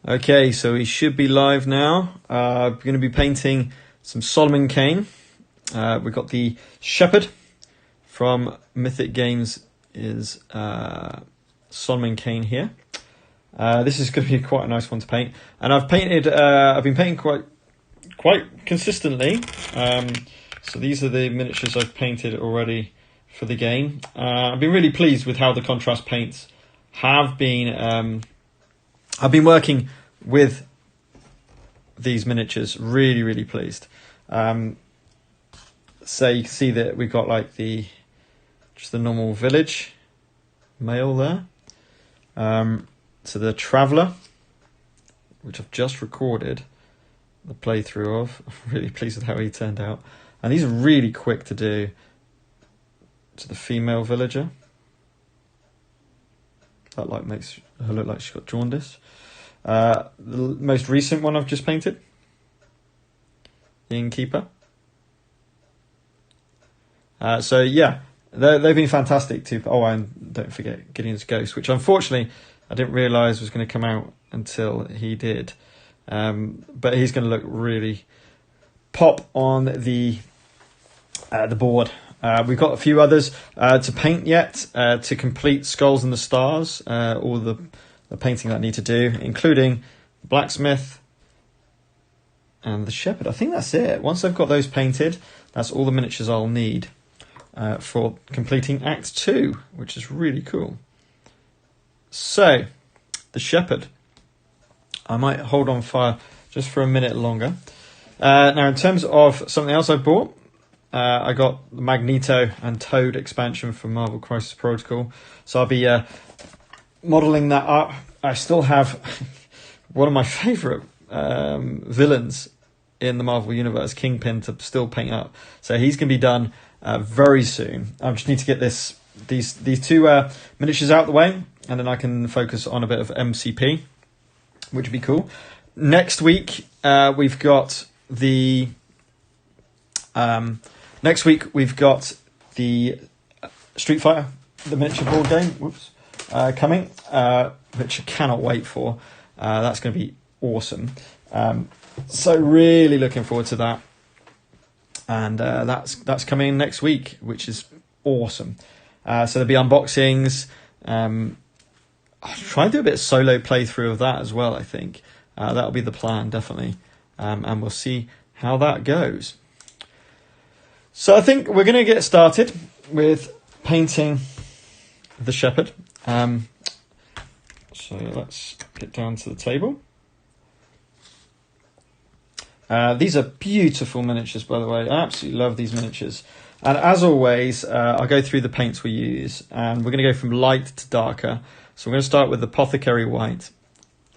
Okay, so we should be live now. We're going to be painting some Solomon Kane. We've got the Shepherd from Mythic Games is Solomon Kane here. This is going to be quite a nice one to paint, and I've been painting quite consistently. So these are the miniatures I've painted already for the game. I've been really pleased with how the contrast paints have been. I've been working with these miniatures, really pleased. So you can see that we've got like just the normal village male there. So the Traveller, which I've just recorded the playthrough of. I'm really pleased with how he turned out. And these are really quick to do. To the female villager. That like makes her look like she's got jaundice. The most recent one I've just painted, the Innkeeper. So yeah, they've been fantastic too. Oh, and don't forget Gideon's Ghost, which unfortunately I didn't realise was going to come out until he did. But he's going to look really pop on the board. We've got a few others to paint yet to complete Skulls and the Stars, all the painting that I need to do, including the Blacksmith and the Shepherd. I think that's it. Once I've got those painted, that's all the miniatures I'll need for completing Act 2, which is really cool. So, the Shepherd. I might hold on fire just for a minute longer. Now, in terms of something else I bought, I got the Magneto and Toad expansion from Marvel Crisis Protocol. So I'll be modelling that up. I still have one of my favourite villains in the Marvel Universe, Kingpin, to still paint up. So he's going to be done very soon. I just need to get these two miniatures out the way, and then I can focus on a bit of MCP, which would be cool. Next week, we've got the... Next week, we've got the Street Fighter, the miniature board game, coming, which I cannot wait for. That's going to be awesome. So really looking forward to that. And that's coming next week, which is awesome. So there'll be unboxings. I'll try and do a bit of solo playthrough of that as well, I think. That'll be the plan, definitely. And we'll see how that goes. So I think we're going to get started with painting the Shepherd. So let's get down to the table. These are beautiful miniatures, by the way. I absolutely love these miniatures. And as always, I'll go through the paints we use. And we're going to go from light to darker. So we're going to start with the Apothecary White.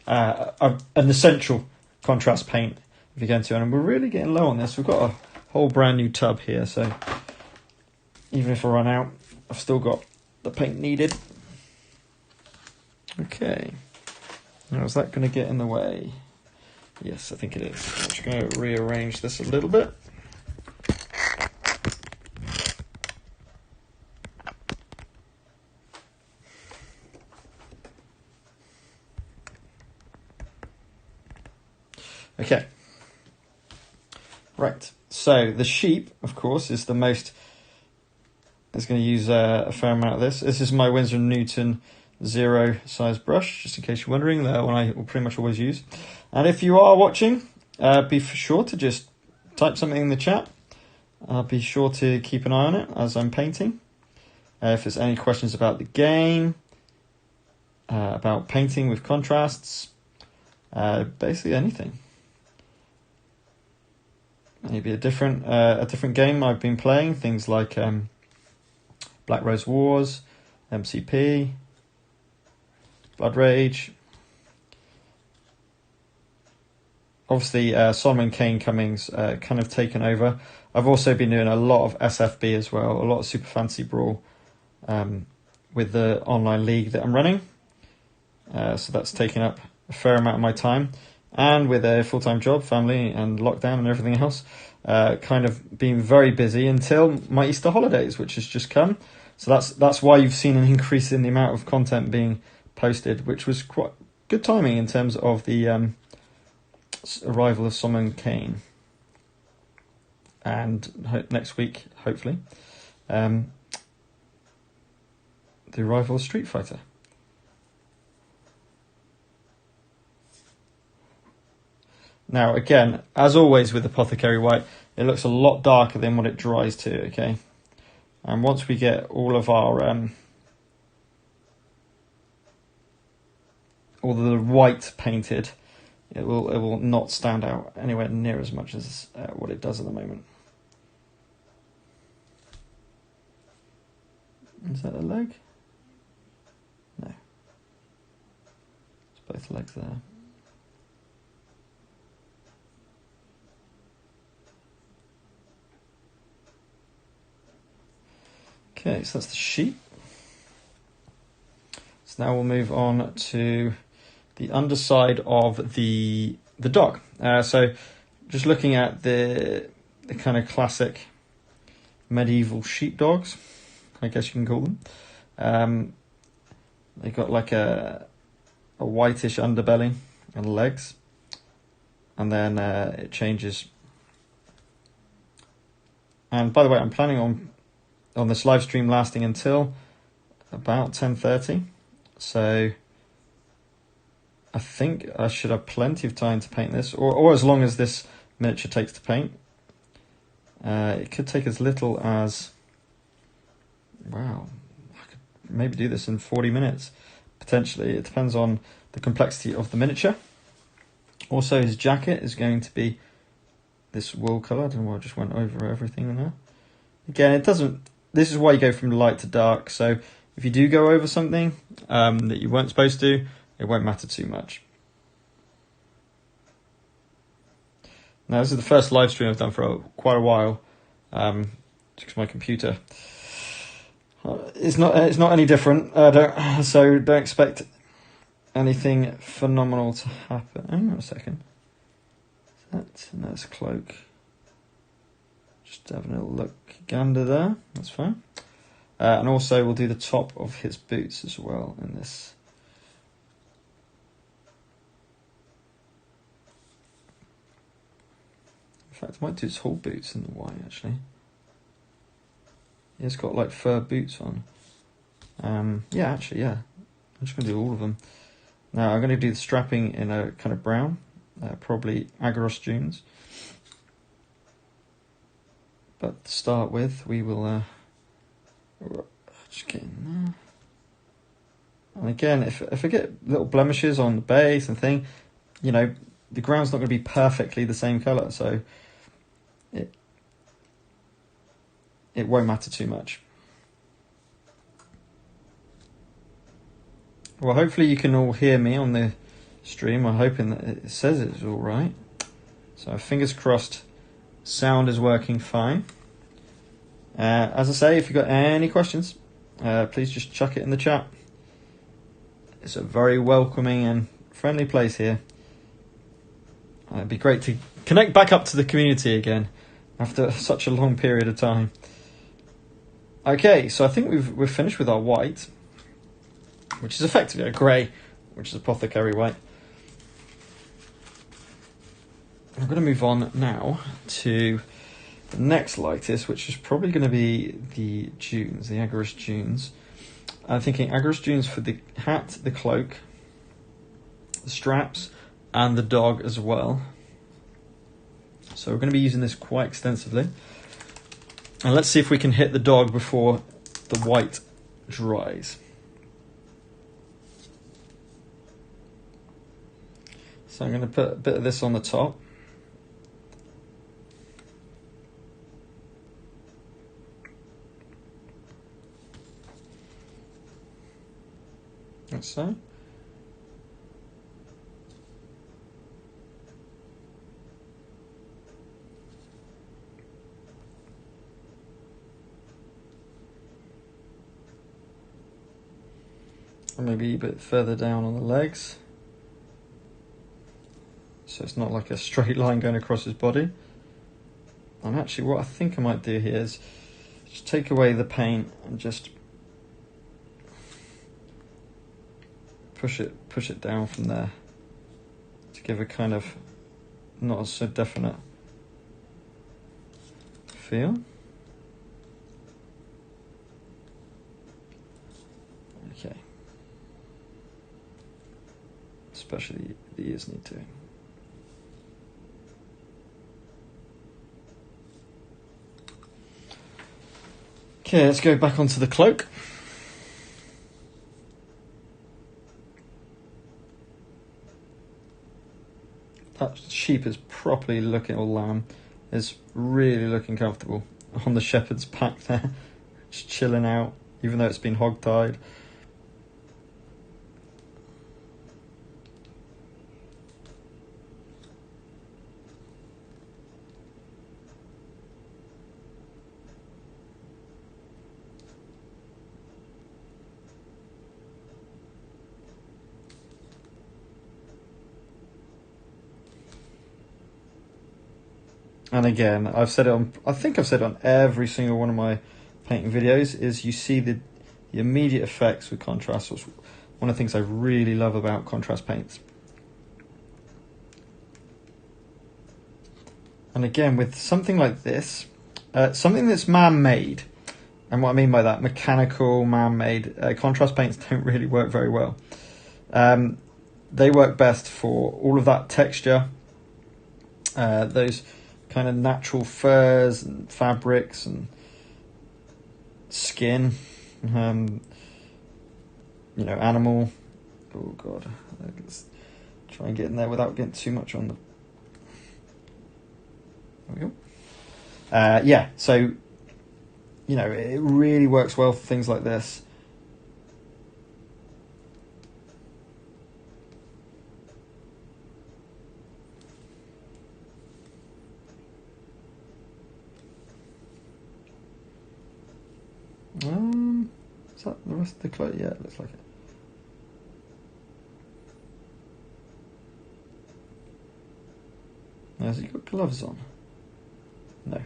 An essential contrast paint if you go into it. And we're really getting low on this. We've got a whole brand new tub here, so even if I run out, I've still got the paint needed. Okay, now is that going to get in the way? Yes, I think it is. I'm just going to rearrange this a little bit. Okay, right. So the sheep, of course, is going to use a fair amount of this. This is my Winsor & Newton 0 size brush, just in case you're wondering. The one I will pretty much always use. And if you are watching, be sure to just type something in the chat. I'll be sure to keep an eye on it as I'm painting. If there's any questions about the game, about painting with contrasts, basically anything. Maybe a different game I've been playing, things like Black Rose Wars, MCP, Blood Rage. Obviously, Solomon Kane Cummings kind of taken over. I've also been doing a lot of SFB as well, a lot of Super Fantasy Brawl with the online league that I'm running. So that's taken up a fair amount of my time. And with a full-time job, family, and lockdown and everything else, kind of been very busy until my Easter holidays, which has just come. So that's why you've seen an increase in the amount of content being posted, which was good timing in terms of the arrival of Solomon Kane. And next week, hopefully, the arrival of Street Fighter. Now, again, as always with Apothecary White, it looks a lot darker than what it dries to, okay? And once we get all of our all the white painted, it will not stand out anywhere near as much as what it does at the moment. Is that a leg? No. It's both legs there. Okay, so that's the sheep. So now we'll move on to the underside of the dog. So just looking at the kind of classic medieval sheepdogs, I guess you can call them. They've got like a whitish underbelly and legs, and then it changes. And by the way, I'm planning on this live stream lasting until about 10:30, so I think I should have plenty of time to paint this, or as long as this miniature takes to paint. It could take as little as, wow, I could maybe do this in 40 minutes, potentially. It depends on the complexity of the miniature. Also, his jacket is going to be this wool colour. I don't know why I just went over everything in there. Again, it doesn't, this is why you go from light to dark, so if you do go over something that you weren't supposed to, it won't matter too much. Now, this is the first live stream I've done for quite a while, because my computer it's not any different. So don't expect anything phenomenal to happen. Hang on a second. That's a cloak. Just having a look gander there. That's fine. And also we'll do the top of his boots as well in this. In fact, I might do his whole boots in the white, actually. He's got like fur boots on. Yeah, actually, yeah. I'm just going to do all of them. Now, I'm going to do the strapping in a kind of brown, probably Agorist dunes. But to start with, we will just get in there. And again, if I get little blemishes on the base and thing, you know, the ground's not going to be perfectly the same colour, so it won't matter too much. Well, hopefully you can all hear me on the stream. I'm hoping that it says it's all right. So fingers crossed, sound is working fine. As I say, if you've got any questions, please just chuck it in the chat. It's a very welcoming and friendly place here. It'd be great to connect back up to the community again after such a long period of time. Okay, so I think we're finished with our white, which is effectively a grey, which is Apothecary White. I'm going to move on now to the next lightest, which is probably going to be the dunes, the Agorist dunes. I'm thinking Agorist dunes for the hat, the cloak, the straps, and the dog as well. So we're going to be using this quite extensively. And let's see if we can hit the dog before the white dries. So I'm going to put a bit of this on the top. Like so. And maybe a bit further down on the legs. So it's not like a straight line going across his body. And actually what I think I might do here is just take away the paint and just push it down from there to give a kind of not so definite feel. Okay. Especially the ears need doing. Okay, let's go back onto the cloak. That sheep is properly looking, or lamb, is really looking comfortable on the shepherd's pack there, just chilling out, even though it's been hog-tied. And again, I've said it on, I think I've said it on every single one of my painting videos, is you see the immediate effects with contrast. It's one of the things I really love about contrast paints. And again, with something like this, something that's man-made, and what I mean by that, mechanical, man-made, contrast paints don't really work very well. They work best for all of that texture, those kind of natural furs and fabrics and skin, you know, animal. Oh god, let's try and get in there without getting too much on the. There we go. Yeah, so you know, it really works well for things like this. Is that the rest of the cloak? Yeah, it looks like it. Has he got gloves on? No.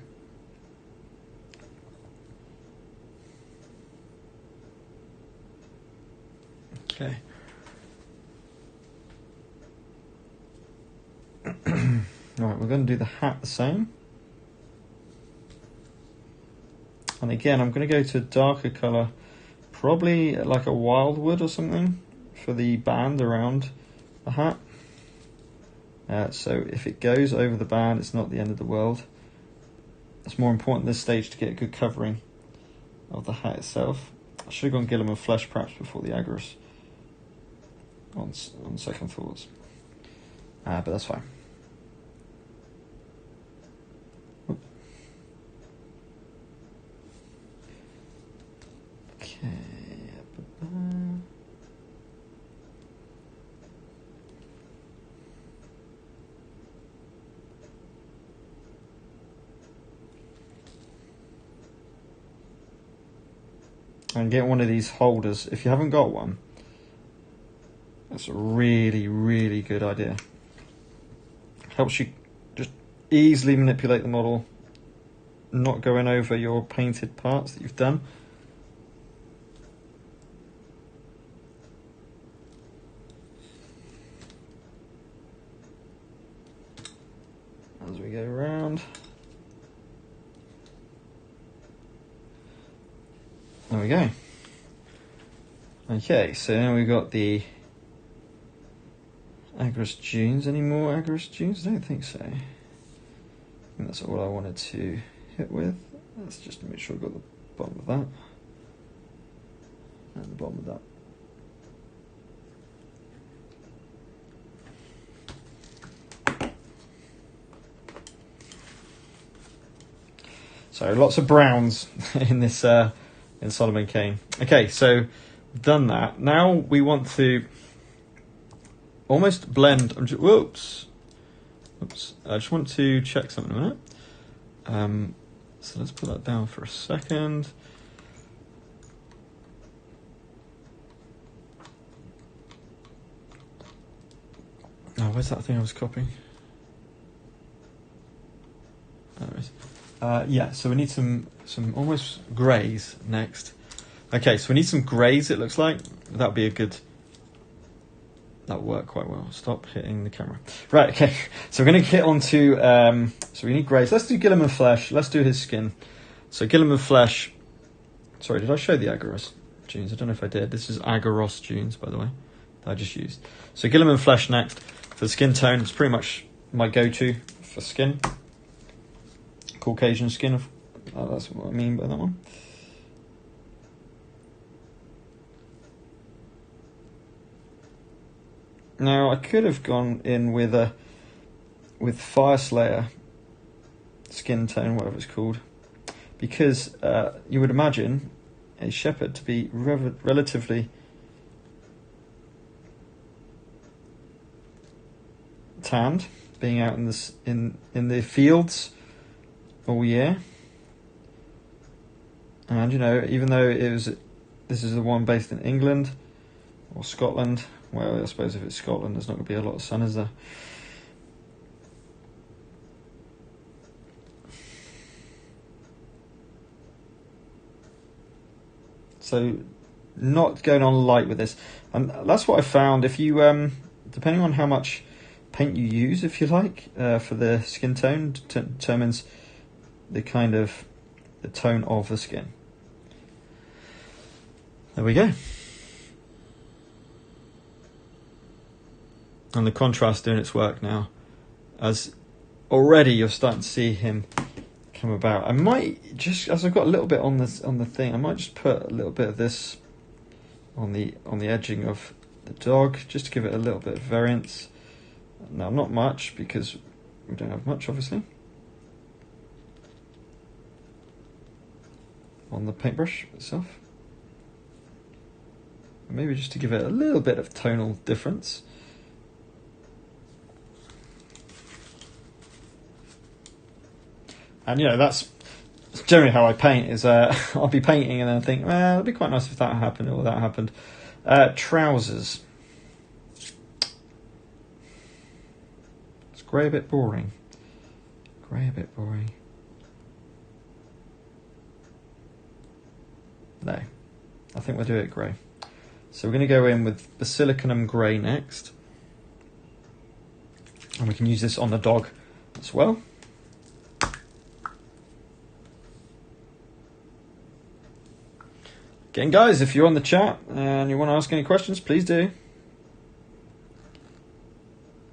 Okay. Alright, we're going to do the hat the same. And again, I'm going to go to a darker colour, probably like a wildwood or something, for the band around the hat. So if it goes over the band, it's not the end of the world. It's more important at this stage to get a good covering of the hat itself. I should have gone Gilliam and Flesh perhaps before the Agorist on second thoughts. But that's fine. Okay. And get one of these holders. If you haven't got one, that's a really, really good idea. Helps you just easily manipulate the model, not going over your painted parts that you've done. As we go around. There we go. Okay, so now we've got the Agorist Dunes. Any more Agorist Dunes? I don't think so. I think that's all I wanted to hit with. Let's just make sure I've got the bottom of that. And the bottom of that. So lots of browns in this in Solomon Kane. Okay, so we've done that. Now we want to almost blend. Whoops. I just want to check something a minute. So let's put that down for a second. Oh, where's that thing I was copying? There it is. Yeah, so we need some almost greys next. Okay, so we need some greys, it looks like. That would be a good that'll work quite well. Stop hitting the camera. Right, okay. So we're going to get on to, so we need grey. So let's do Gilliman Flesh. Let's do his skin. So Gilliman Flesh. Sorry, did I show the Agaros dunes? I don't know if I did. This is Agaros dunes, by the way, that I just used. So Gilliman Flesh next. For the skin tone, it's pretty much my go-to for skin. Caucasian skin. That's what I mean by that one. Now I could have gone in with Fire Slayer skin tone, whatever it's called, because you would imagine a shepherd to be relatively tanned, being out in the fields all year. And you know, even though this is the one based in England or Scotland. Well, I suppose if it's Scotland, there's not going to be a lot of sun, is there? So, not going on light with this. And that's what I found. If you, depending on how much paint you use, if you like, for the skin tone, determines the kind of the tone of the skin. There we go. And the contrast doing its work now, as already you're starting to see him come about. I might just, as I've got a little bit on the thing, I might just put a little bit of this on the edging of the dog, just to give it a little bit of variance. Now, not much, because we don't have much, obviously, on the paintbrush itself. Maybe just to give it a little bit of tonal difference. And you know, that's generally how I paint, is I'll be painting and then I think, well, it'd be quite nice if that happened or that happened. Trousers. It's grey a bit boring. Grey a bit boring. No, I think we'll do it grey. So we're going to go in with Basilicanum Grey next. And we can use this on the dog as well. Again, guys, if you're on the chat and you want to ask any questions, please do.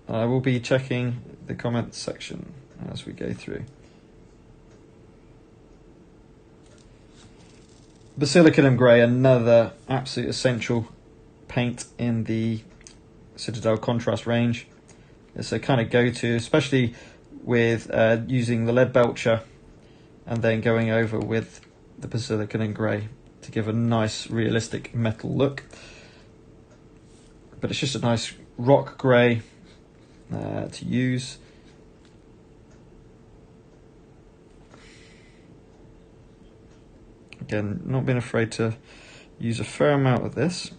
I will be checking the comments section as we go through. Basilicanum Grey, another absolute essential paint in the Citadel Contrast range. It's a kind of go-to, especially with using the lead belcher and then going over with the Basilicanum Grey to give a nice realistic metal look. But it's just a nice rock grey to use. Again, not being afraid to use a fair amount of this.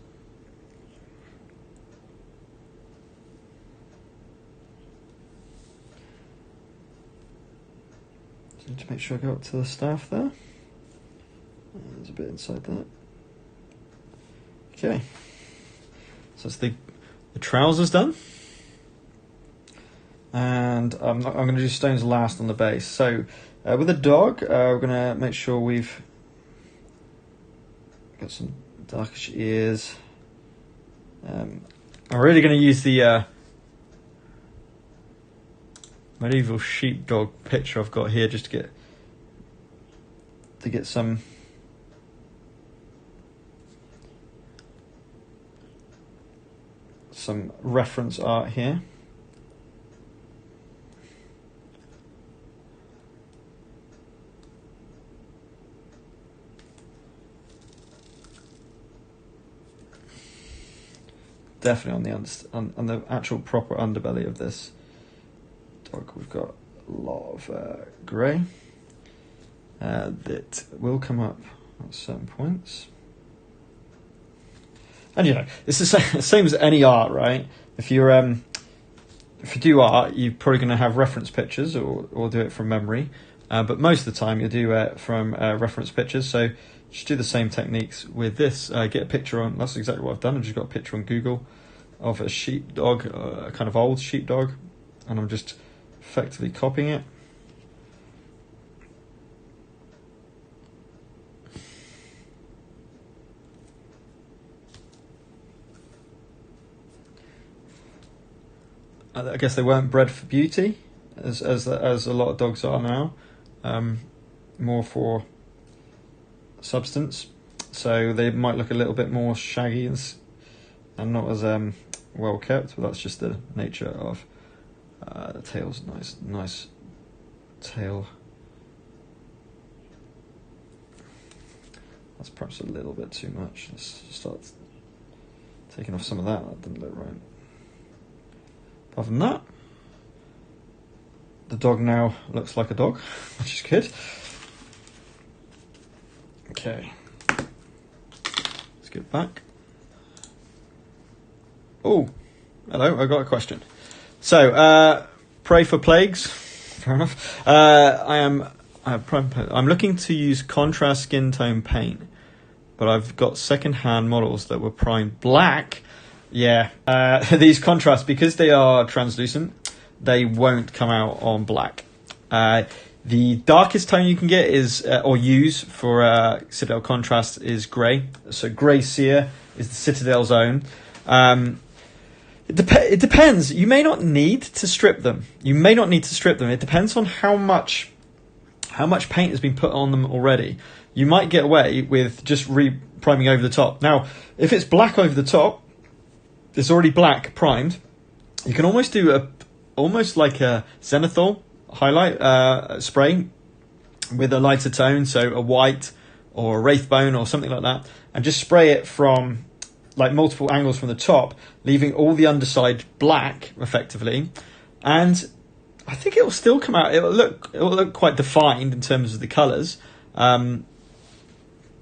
Just need to make sure I go up to the staff there. There's a bit inside that. Okay, so that's the trousers done, and I'm going to do stones last on the base. So with the dog, we're going to make sure we've got some darkish ears. I'm really going to use the medieval sheepdog picture I've got here just to get some reference art here. Definitely on the actual proper underbelly of this dog, we've got a lot of grey that will come up at certain points. And you know, it's the same as any art, right? If you do art, you're probably going to have reference pictures or do it from memory. But most of the time, you'll do it from reference pictures. So just do the same techniques with this. Get a picture on. That's exactly what I've done. I've just got a picture on Google of a sheepdog, a kind of old sheepdog, and I'm just effectively copying it. I guess they weren't bred for beauty, as a lot of dogs are now, more for substance. So they might look a little bit more shaggy and not as well kept, but that's just the nature of the tail's nice tail. That's perhaps a little bit too much. Let's start taking off some of that. That didn't look right. Apart from that, the dog now looks like a dog, which is good. Okay, let's get back. Oh, hello, I got a question. So, pray for plagues. Fair enough. I'm looking to use contrast skin tone paint, but I've got second-hand models that were primed black. Yeah, these contrasts, because they are translucent, they won't come out on black. The darkest tone you can get is, or use for Citadel Contrast is grey. So grey sear is the Citadel's own. It depends. You may not need to strip them. It depends on how much paint has been put on them already. You might get away with just re-priming over the top. Now, if it's black over the top, it's already black primed, you can almost do almost like a zenithal highlight spray with a lighter tone, so a white or a wraithbone or something like that, and just spray it from like multiple angles from the top, leaving all the underside black effectively, and I think it will still come out. It will look quite defined in terms of the colours, but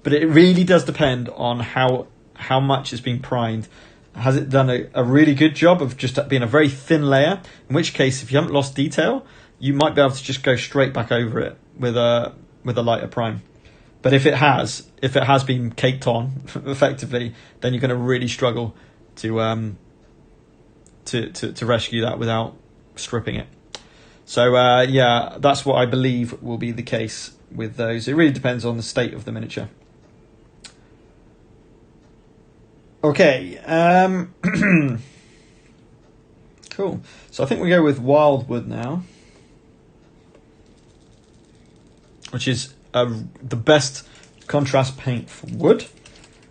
it really does depend on how much it's been primed. Has it done a really good job of just being a very thin layer? In which case, if you haven't lost detail, you might be able to just go straight back over it with a lighter prime. But if it has been caked on effectively, then you're going to really struggle to rescue that without stripping it. So yeah, that's what I believe will be the case with those. It really depends on the state of the miniature. Okay, cool. So I think we go with Wildwood now, which is the best contrast paint for wood,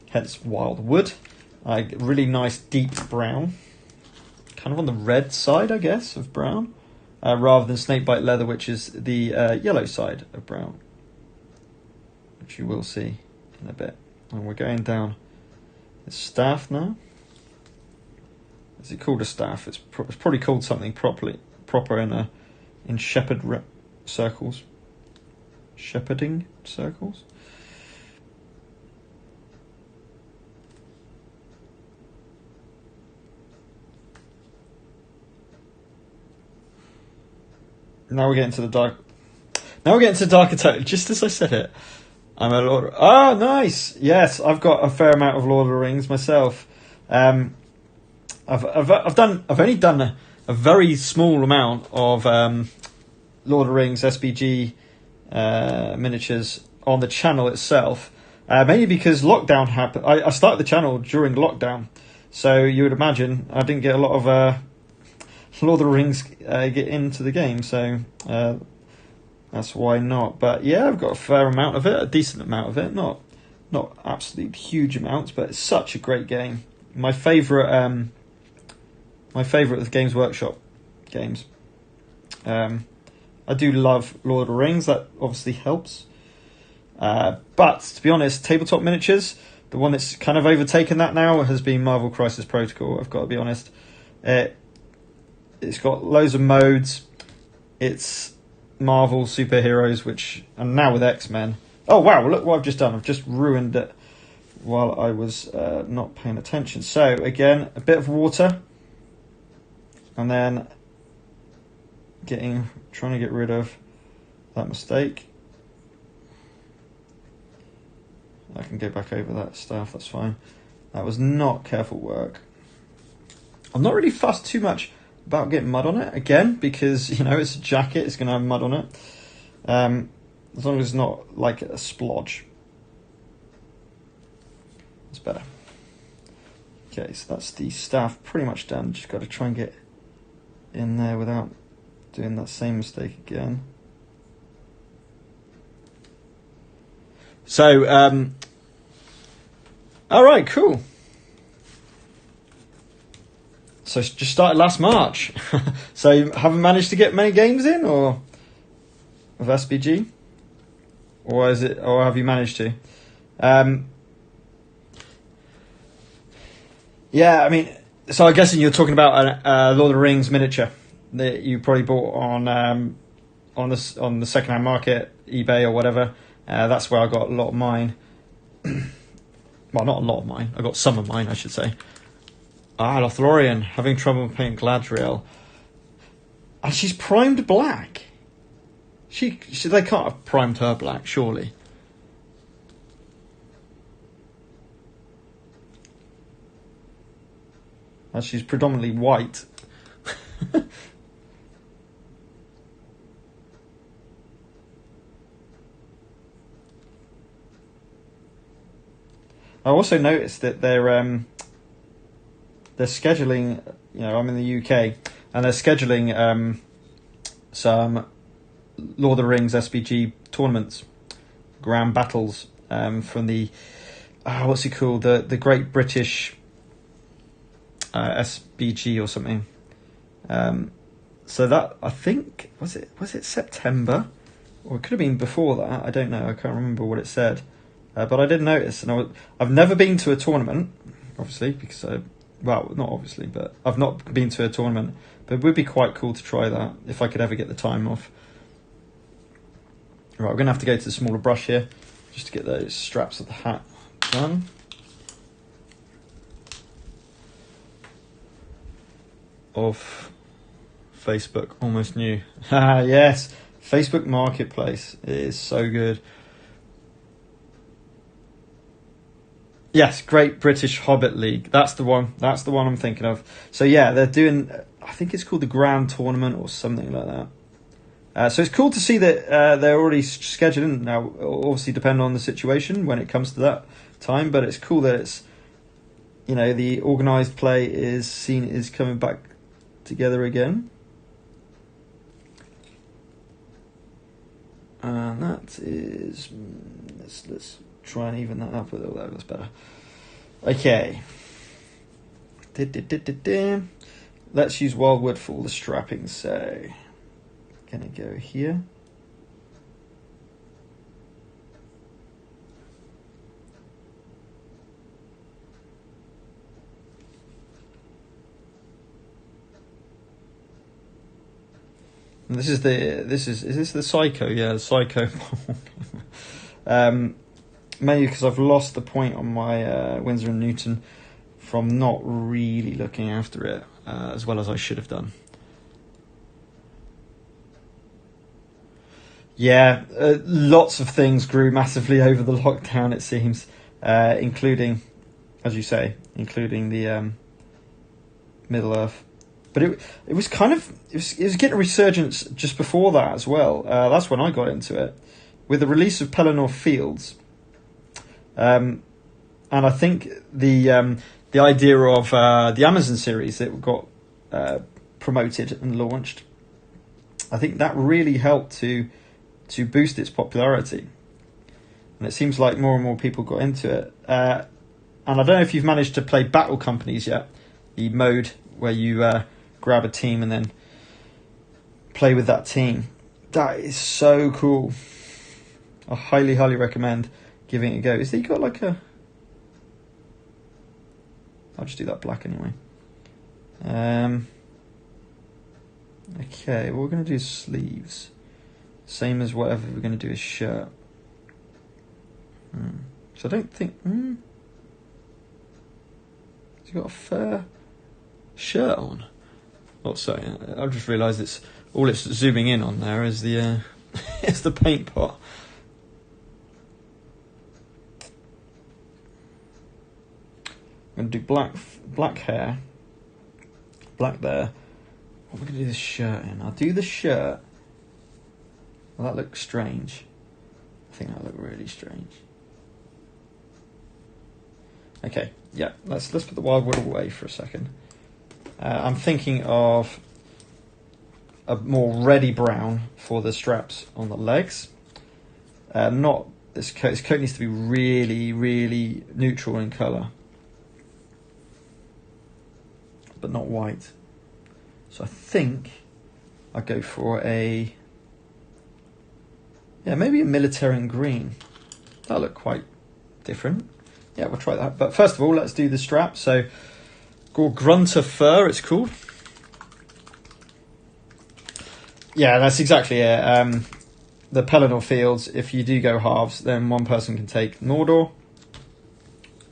hence Wildwood. Really nice deep brown, kind of on the red side, I guess, of brown, rather than Snakebite Leather, which is the yellow side of brown, which you will see in a bit. And we're going down staff now. Is it called a staff? It's probably called something proper in shepherd circles. Shepherding circles. Now we're getting to the dark. Now we're getting to darker tone. Just as I said it. I'm a Lord. Oh, nice. Yes, I've got a fair amount of Lord of the Rings myself. I've only done a very small amount of Lord of the Rings SBG miniatures on the channel itself, mainly because lockdown happened. I started the channel during lockdown, so you would imagine I didn't get a lot of Lord of the Rings get into the game. So. That's why not. But yeah, I've got a fair amount of it, a decent amount of it. Not absolute huge amounts, but it's such a great game. My favourite of the Games Workshop games. I do love Lord of the Rings. That obviously helps. But to be honest, tabletop miniatures, the one that's kind of overtaken that now has been Marvel Crisis Protocol. I've got to be honest. It's got loads of modes. It's Marvel superheroes, and now with X-Men. Oh wow, look what I've just done. I've just ruined it while I was not paying attention. So again, a bit of water, and then trying to get rid of that mistake. I can go back over that stuff, that's fine. That was not careful work. I'm not really fussed too much about getting mud on it, again, because, you know, it's a jacket, it's going to have mud on it. As long as it's not like a splodge. It's better. Okay, so that's the staff pretty much done. Just got to try and get in there without doing that same mistake again. So, all right, cool. So it's just started last March. So you haven't managed to get many games in, or of SBG, or is it, or have you managed to? Yeah, I mean, so I'm guessing you're talking about a Lord of the Rings miniature that you probably bought on the secondhand market, eBay or whatever. That's where I got a lot of mine. Well, not a lot of mine. I got some of mine, I should say. Lothlorien, having trouble painting Gladriel. And she's primed black. They can't have primed her black, surely. And she's predominantly white. I also noticed that they're scheduling. You know, I'm in the UK, and they're scheduling some Lord of the Rings SBG tournaments, grand battles from the what's it called, the Great British SBG or something. So that, I think, was it September, or it could have been before that. I don't know. I can't remember what it said. But I did notice, and I've never been to a tournament, obviously, because not obviously, but I've not been to a tournament. But it would be quite cool to try that if I could ever get the time off. Right, we're going to have to go to the smaller brush here just to get those straps of the hat done. Of Facebook, almost new. Yes, Facebook Marketplace is so good. Yes, Great British Hobbit League. That's the one. That's the one I'm thinking of. So yeah, they're doing, I think it's called the Grand Tournament or something like that. So it's cool to see that they're already scheduling now. Obviously, depending on the situation when it comes to that time, but it's cool that it's, you know, the organised play is coming back together again. And that is, let's try and even that up with all that. That's better. Okay. Let's use Wildwood for all the strapping. So, gonna go here. And is this the Psycho? Yeah, the Psycho. Mainly because I've lost the point on my Winsor & Newton from not really looking after it as well as I should have done. Yeah, lots of things grew massively over the lockdown, it seems, including, as you say, including the Middle Earth. But it was kind of, it was getting a resurgence just before that as well. That's when I got into it, with the release of Pelennor Fields. And I think the idea of the Amazon series that got promoted and launched, I think that really helped to boost its popularity. And it seems like more and more people got into it. And I don't know if you've managed to play Battle Companies yet, the mode where you grab a team and then play with that team. That is so cool. I highly, highly recommend giving it a go. Is that you got like a... I'll just do that black anyway. Okay, what we're going to do is sleeves. Same as whatever we're going to do is shirt. So I don't think... Has he got a fur shirt on? Oh, sorry, I've just realised it's zooming in on there is the it's the paint pot. I'm going to do black hair, black there. What am I going to do this shirt in? I'll do the shirt. Well, that looks strange. I think that looked really strange. Okay, yeah, let's put the wildwood away for a second. I'm thinking of a more reddy brown for the straps on the legs. Not this coat. This coat needs to be really, really neutral in colour, but not white. So I think I'll go for maybe a military green. That'll look quite different. Yeah, we'll try that. But first of all, let's do the strap. So, Grunter Fur, it's called. Yeah, that's exactly it. The Pelennor Fields, if you do go halves, then one person can take Mordor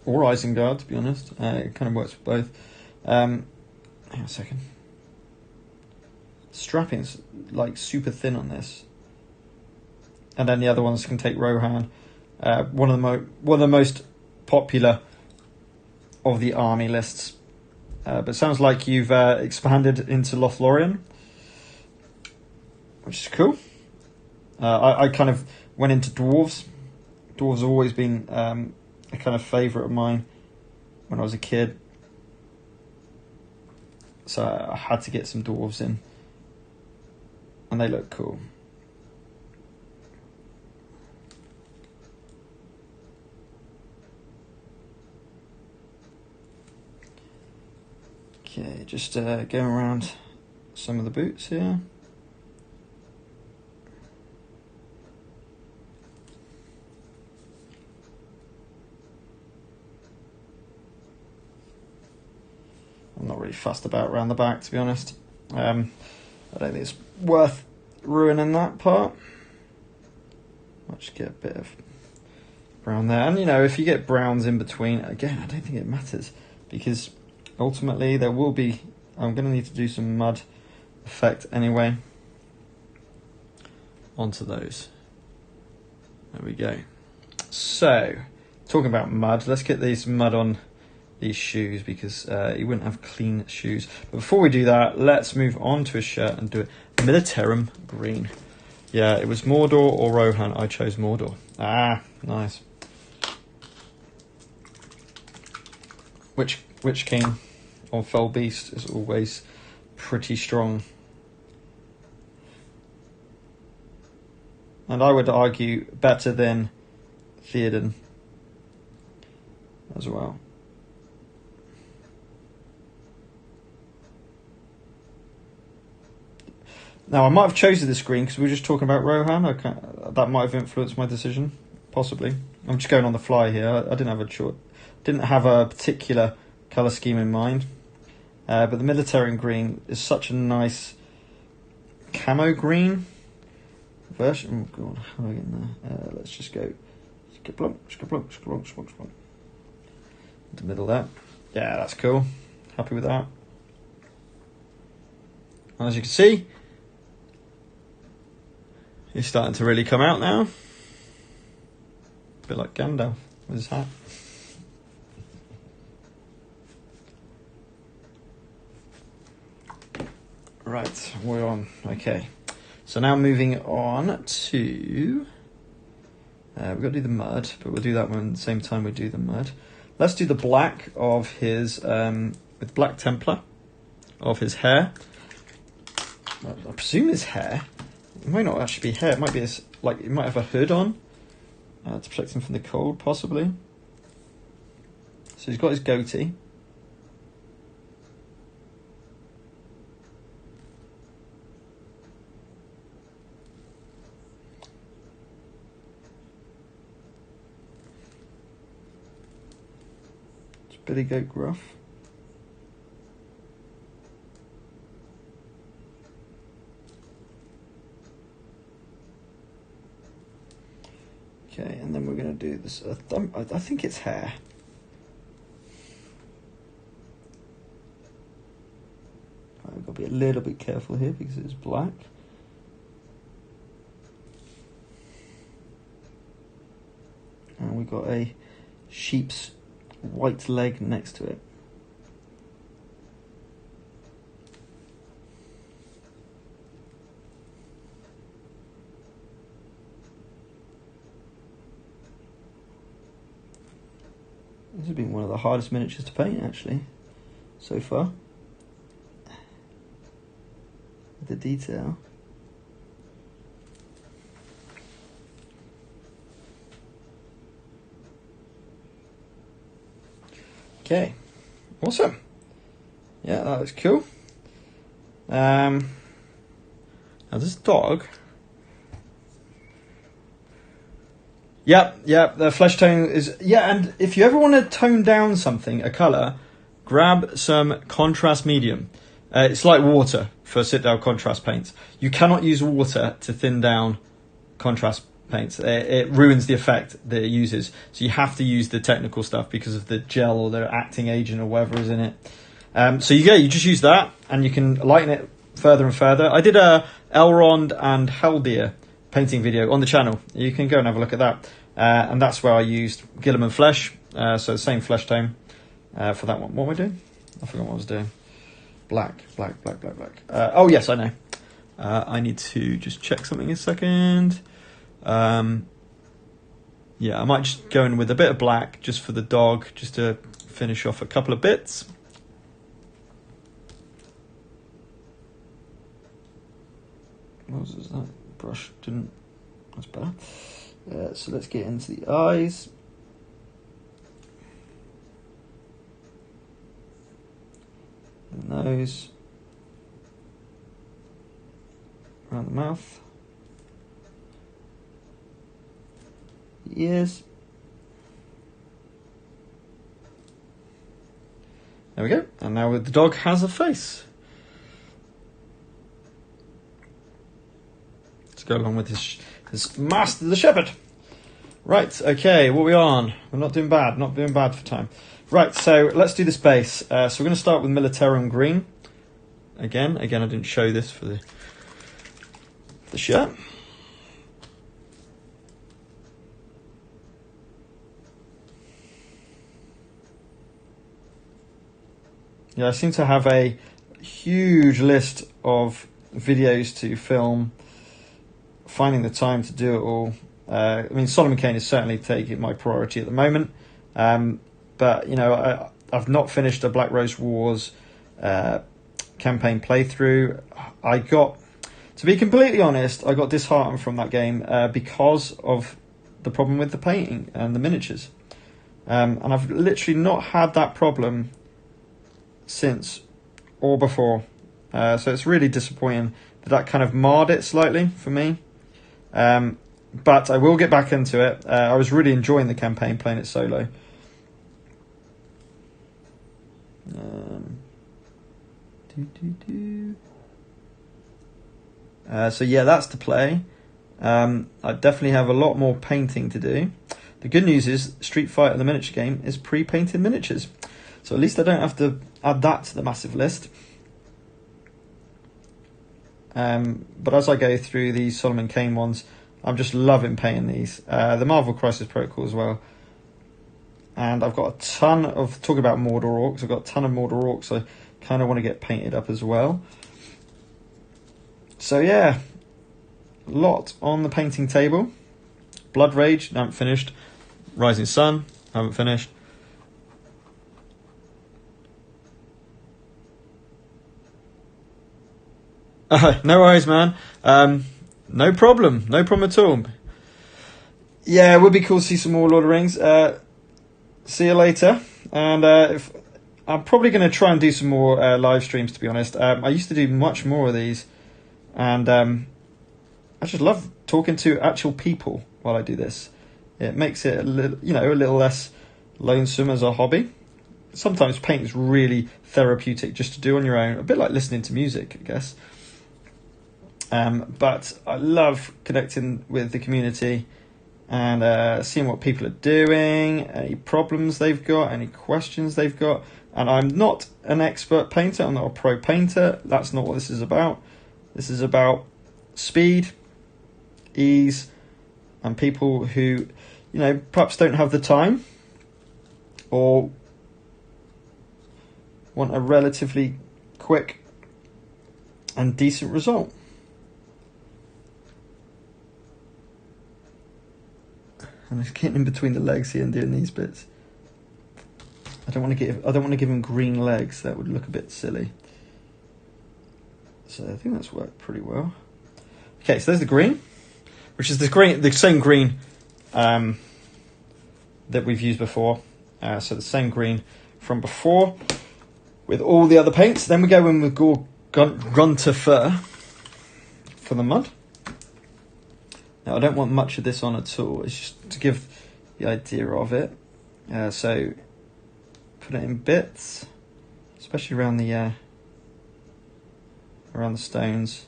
or Isengard, to be honest. It kind of works for both. Hang on a second. Strapping's like super thin on this. And then the other ones can take Rohan. One of the most popular of the army lists. But it sounds like you've expanded into Lothlorien, which is cool. I kind of went into dwarves. Dwarves have always been a kind of favourite of mine when I was a kid. So I had to get some dwarves in. And they look cool. Okay, just going around some of the boots here. I'm not really fussed about around the back, to be honest. I don't think it's worth ruining that part. I'll just get a bit of brown there. And, if you get browns in between, again, I don't think it matters. Because ultimately, I'm going to need to do some mud effect anyway. Onto those. There we go. So, talking about mud, let's get these mud on these shoes, because you wouldn't have clean shoes. But before we do that, let's move on to a shirt and do it Militarum green. Yeah, it was Mordor or Rohan. I chose Mordor. Ah, nice. Witch King on Fell Beast is always pretty strong. And I would argue better than Theoden as well. Now, I might have chosen this green because we were just talking about Rohan. That might have influenced my decision, possibly. I'm just going on the fly here. I didn't have a particular colour scheme in mind. But the Military green is such a nice camo green version. Oh God, how do I get in there? Let's just go. The middle there. Yeah, that's cool. Happy with that. And as you can see, he's starting to really come out now. A bit like Gandalf with his hat. Right, we're on. Okay. So now moving on to... we've got to do the mud, but we'll do that one at the same time we do the mud. Let's do the black of his... with Black Templar of his hair. I presume his hair. It might not actually be hair. It might be he might have a hood on to protect him from the cold, possibly. So he's got his goatee. It's Billy Goat Gruff. Okay, and then we're going to do this. I think it's hair. I've got to be a little bit careful here because it's black. And we've got a sheep's white leg next to it. This has been one of the hardest miniatures to paint, actually, so far. The detail. Okay, awesome. Yeah, that looks cool. Now this dog. Yep, the flesh tone is... Yeah, and if you ever want to tone down something, a colour, grab some contrast medium. It's like water for Citadel Contrast paints. You cannot use water to thin down contrast paints. It ruins the effect that it uses. So you have to use the technical stuff because of the gel or the acting agent or whatever is in it. So you just use that and you can lighten it further and further. I did a Elrond and Haldir painting video on the channel. You can go and have a look at that. And that's where I used Guilliman Flesh. So the same flesh tone for that one. What am I doing? I forgot what I was doing. Black. Oh, yes, I know. I need to just check something a second. Yeah, I might just go in with a bit of black just for the dog, just to finish off a couple of bits. What was that? Brush didn't... That's better. So let's get into the eyes. The nose. Around the mouth. The ears. There we go. And now the dog has a face. Let's go along with his Master the Shepherd. Right, okay, what are we on? We're not doing bad for time. Right, so let's do this base. So we're going to start with Militarum Green. Again, I didn't show this for the shirt. Yeah, I seem to have a huge list of videos to film. Finding the time to do it all. I mean, Solomon Kane is certainly taking my priority at the moment. But, you know, I've not finished a Black Rose Wars campaign playthrough. To be completely honest, I got disheartened from that game because of the problem with the painting and the miniatures. And I've literally not had that problem since or before. So it's really disappointing that kind of marred it slightly for me. But I will get back into it. I was really enjoying the campaign, playing it solo. So yeah, that's to play. I definitely have a lot more painting to do. The good news is Street Fighter, the miniature game, is pre-painted miniatures. So at least I don't have to add that to the massive list. But as I go through these Solomon Kane ones, I'm just loving painting these. The Marvel Crisis Protocol as well. And I've got a ton of... Talking about Mordor Orcs, I've got a ton of Mordor Orcs I kind of want to get painted up as well. So yeah, a lot on the painting table. Blood Rage, I haven't finished. Rising Sun, I haven't finished. No worries, man. No problem at all. Yeah, it would be cool to see some more Lord of the Rings. See you later. And I'm probably going to try and do some more live streams, to be honest. I used to do much more of these. And I just love talking to actual people while I do this. It makes it a little less lonesome as a hobby. Sometimes paint is really therapeutic just to do on your own. A bit like listening to music, I guess. But I love connecting with the community and seeing what people are doing, any problems they've got, any questions they've got. And I'm not an expert painter, I'm not a pro painter. That's not what this is about. This is about speed, ease, and people who, perhaps don't have the time or want a relatively quick and decent result. And it's getting in between the legs here and doing these bits. I don't want to give him green legs. That would look a bit silly. So I think that's worked pretty well. Okay, so there's the green, which is the same green that we've used before. So the same green from before with all the other paints. Then we go in with Grunter Fur for the mud. Now I don't want much of this on at all. It's just to give the idea of it. So put it in bits, especially around the stones.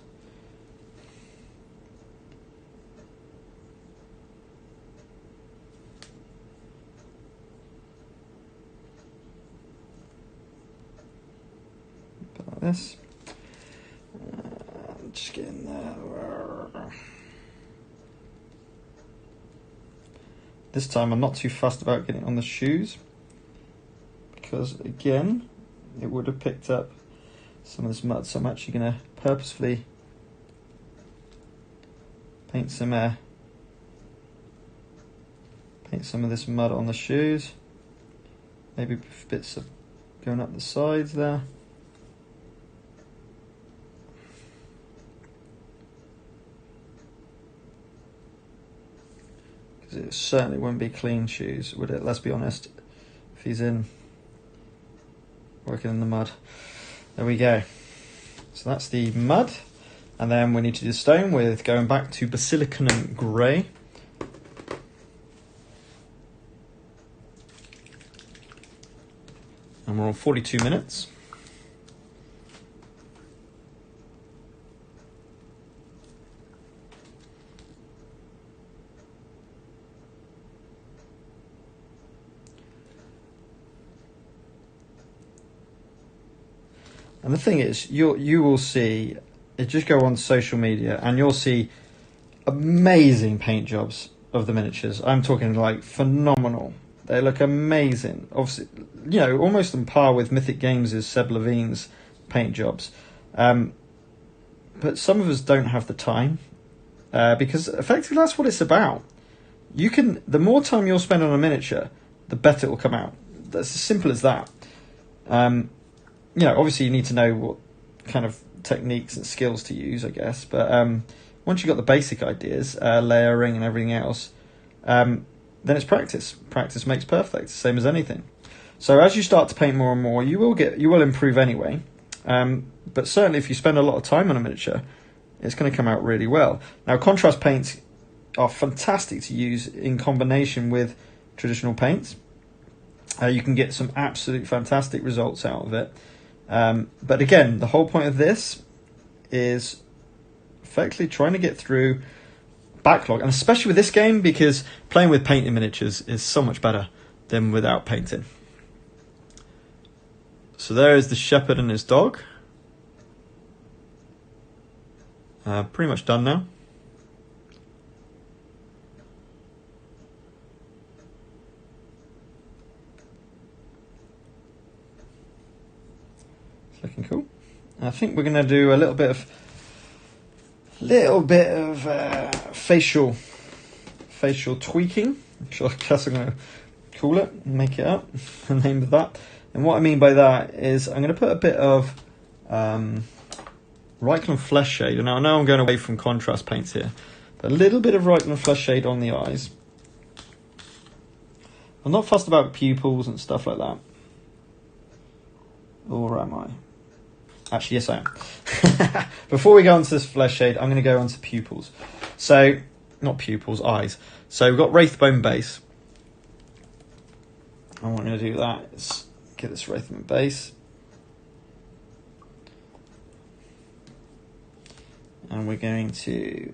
Put like this. Just get in there. This time I'm not too fussed about getting on the shoes, because again it would have picked up some of this mud, so I'm actually going to purposefully paint some of this mud on the shoes, maybe bits of going up the sides there. Because it certainly wouldn't be clean shoes, would it? Let's be honest, if he's working in the mud. There we go. So that's the mud. And then we need to do stone with going back to Basilican and Grey. And we're on 42 minutes. And the thing is, you will see, just go on social media and you'll see amazing paint jobs of the miniatures. I'm talking like phenomenal. They look amazing. Obviously, you know, almost on par with Mythic Games' Seb Levine's paint jobs. But some of us don't have the time, because effectively that's what it's about. The more time you'll spend on a miniature, the better it will come out. That's as simple as that. You know, obviously you need to know what kind of techniques and skills to use, I guess. But once you've got the basic ideas, layering and everything else, then it's practice. Practice makes perfect, same as anything. So as you start to paint more and more, you will improve anyway. But certainly if you spend a lot of time on a miniature, it's going to come out really well. Now, contrast paints are fantastic to use in combination with traditional paints. You can get some absolute fantastic results out of it. But again, the whole point of this is effectively trying to get through backlog, and especially with this game, because playing with painting miniatures is so much better than without painting. So there is the shepherd and his dog. Pretty much done now. It's looking cool. I think we're going to do a little bit of facial tweaking. I guess I'm going to call it, make it up, the name of that. And what I mean by that is I'm going to put a bit of Reikland Flesh Shade. And I know I'm going away from contrast paints here, but a little bit of Reikland Flesh Shade on the eyes. I'm not fussed about pupils and stuff like that. Or am I? Actually, yes, I am. Before we go on to this flesh shade, I'm going to go on to pupils. So, not pupils, eyes. So we've got Wraithbone base. And what I'm going to do that is get this Wraithbone base. And we're going to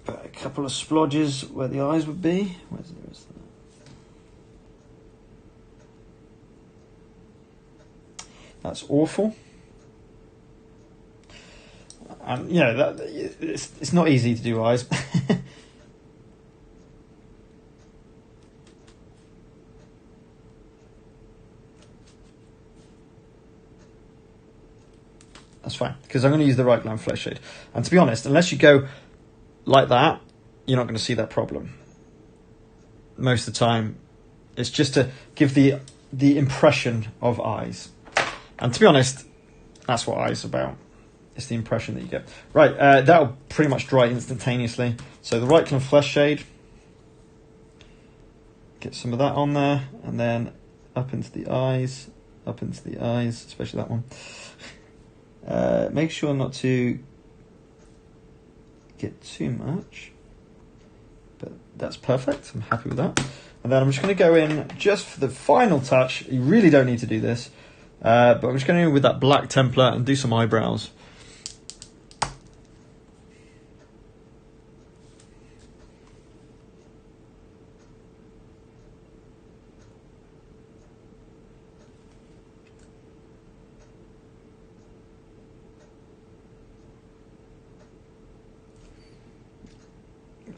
put a couple of splodges where the eyes would be. Where's that? That's awful. And you know it's not easy to do eyes. That's fine, because I'm going to use the Reikland Flesh Shade. And to be honest, unless you go like that, you're not going to see that problem. Most of the time, it's just to give the impression of eyes. And to be honest, that's what eyes are about. It's the impression that you get. Right, that'll pretty much dry instantaneously. So the right kind of flesh shade, get some of that on there, and then up into the eyes, especially that one. Make sure not to get too much, but that's perfect. I'm happy with that. And then I'm just going to go in just for the final touch. You really don't need to do this, but I'm just going to go in with that black Templar and do some eyebrows.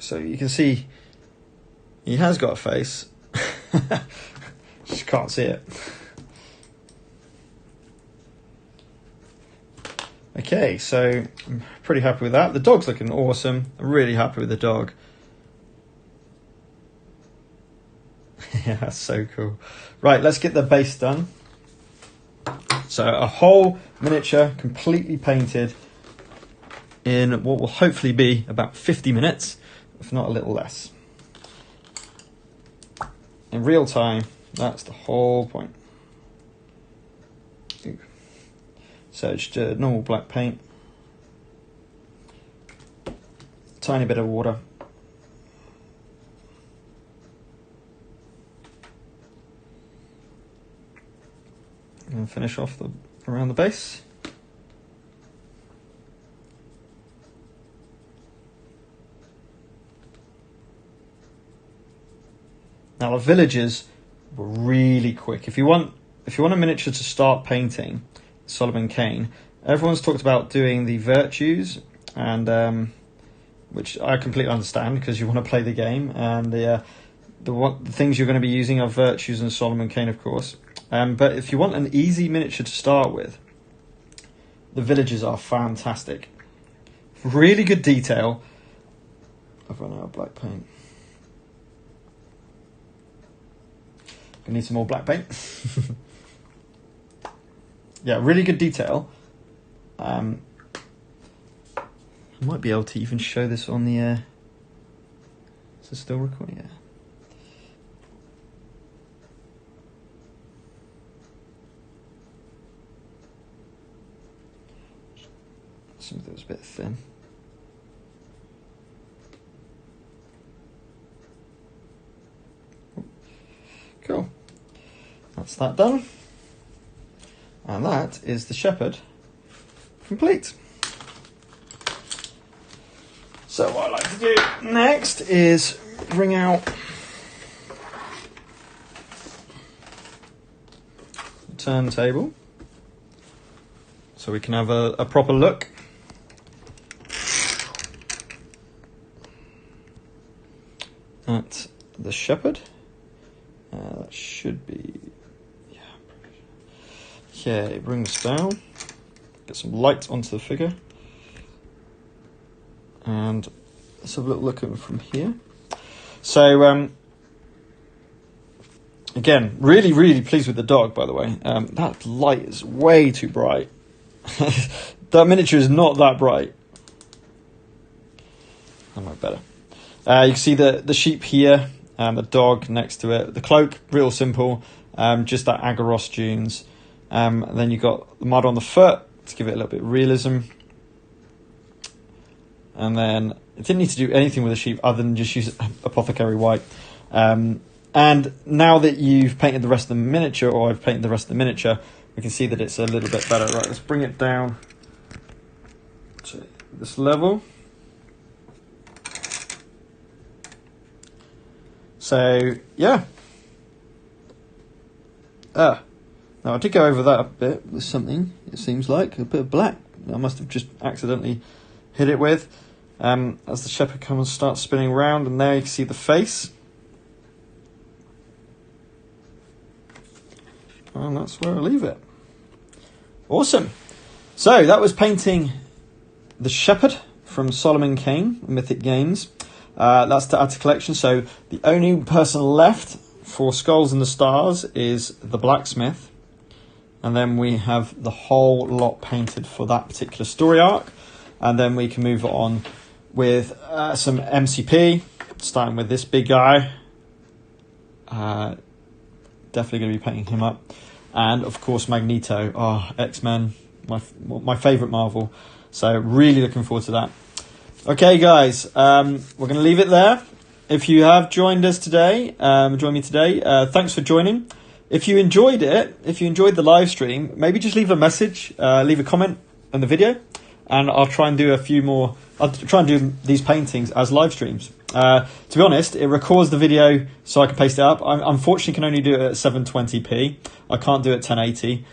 So you can see he has got a face. Just can't see it. Okay, so I'm pretty happy with that. The dog's looking awesome. I'm really happy with the dog. Yeah, that's so cool. Right, let's get the base done. So a whole miniature completely painted in what will hopefully be about 50 minutes. If not a little less. In real time, that's the whole point. So just normal black paint. Tiny bit of water. And finish off around the base. Now the villages were really quick. If you want a miniature to start painting, Solomon Kane, everyone's talked about doing the virtues, and which I completely understand because you want to play the game, and the things you're going to be using are virtues and Solomon Kane, of course. But if you want an easy miniature to start with, the villages are fantastic. Really good detail. I've run out of black paint. I need some more black paint. Yeah, really good detail. I might be able to even show this on the... Is it still recording? Yeah. Something that was a bit thin. Cool. That's that done. And that is the shepherd complete. So what I like to do next is bring out the turntable so we can have a proper look. At the shepherd. That should be, yeah. Okay, bring this down. Get some light onto the figure. And let's have a little look at it from here. So, again, really, really pleased with the dog, by the way. That light is way too bright. That miniature is not that bright. That might be better. You can see the sheep here, and the dog next to it. The cloak, real simple, just that Agaros dunes. And then you've got the mud on the foot to give it a little bit of realism. And then it didn't need to do anything with the sheep other than just use apothecary white. And now that you've painted the rest of the miniature, or I've painted the rest of the miniature, we can see that it's a little bit better. Right, let's bring it down to this level. So, yeah. Now, I did go over that a bit with something, it seems like. A bit of black. I must have just accidentally hit it with. As the shepherd comes and starts spinning around, and there you can see the face. And that's where I leave it. Awesome. So, that was painting the shepherd from Solomon Kane, Mythic Games. That's to add to collection. So the only person left for Skulls and the Stars is the blacksmith. And then we have the whole lot painted for that particular story arc. And then we can move on with some MCP, starting with this big guy. Definitely going to be painting him up. And, of course, Magneto. Oh, X-Men, my favourite Marvel. So really looking forward to that. Okay, guys, we're going to leave it there. If you have joined us today, join me today, thanks for joining. If you enjoyed it, if you enjoyed the live stream, maybe just leave a message, leave a comment on the video, and I'll try and do a few more. I'll try and do these paintings as live streams. To be honest, it records the video so I can paste it up. I unfortunately can only do it at 720p. I can't do it at 1080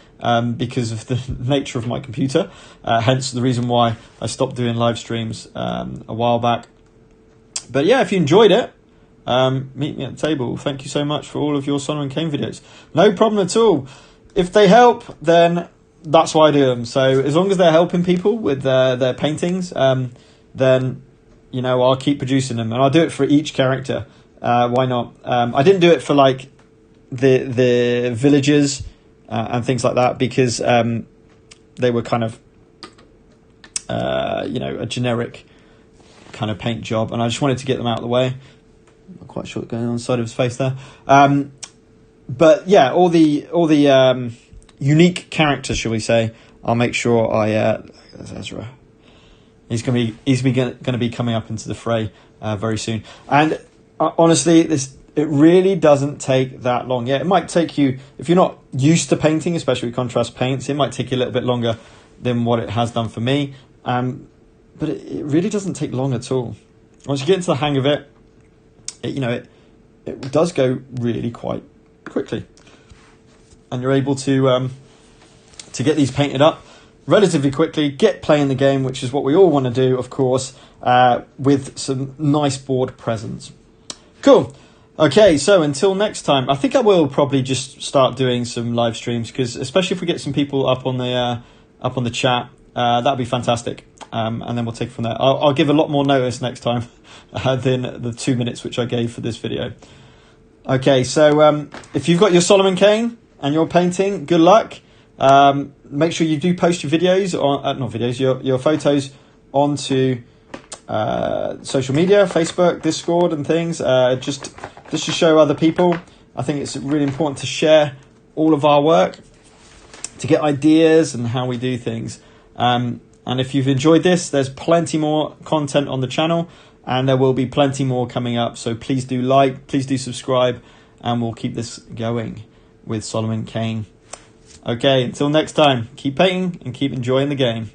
because of the nature of my computer. Hence the reason why I stopped doing live streams a while back. But yeah, if you enjoyed it, meet me at the table. Thank you so much for all of your Solomon Kane videos. No problem at all. If they help, then that's why I do them. So as long as they're helping people with their paintings, then you know I'll keep producing them, and I'll do it for each character. Why not? I didn't do it for like the villagers and things like that because they were kind of a generic kind of paint job, and I just wanted to get them out of the way. I'm not quite sure what's going on the side of his face there. But yeah, all the unique characters, shall we say, I'll make sure there's Ezra. He's going to be coming up into the fray very soon. And honestly, it really doesn't take that long. Yeah, it might take you, if you're not used to painting, especially with contrast paints, it might take you a little bit longer than what it has done for me. But it really doesn't take long at all. Once you get into the hang of it, it does go really quite quickly, and you're able to get these painted up relatively quickly, get playing the game, which is what we all want to do, of course, with some nice board presents. Cool. Okay, so until next time, I think I will probably just start doing some live streams, because especially if we get some people up on the chat, that'd be fantastic. And then we'll take it from there. I'll give a lot more notice next time than the 2 minutes which I gave for this video. Okay, so if you've got your Solomon Kane and you're painting, good luck. Make sure you do post your videos, your photos onto social media, Facebook, Discord and things, just to show other people. I think it's really important to share all of our work, to get ideas and how we do things. And if you've enjoyed this, there's plenty more content on the channel, and there will be plenty more coming up. So please do like, please do subscribe, and we'll keep this going with Solomon Kane. Okay, until next time, keep painting and keep enjoying the game.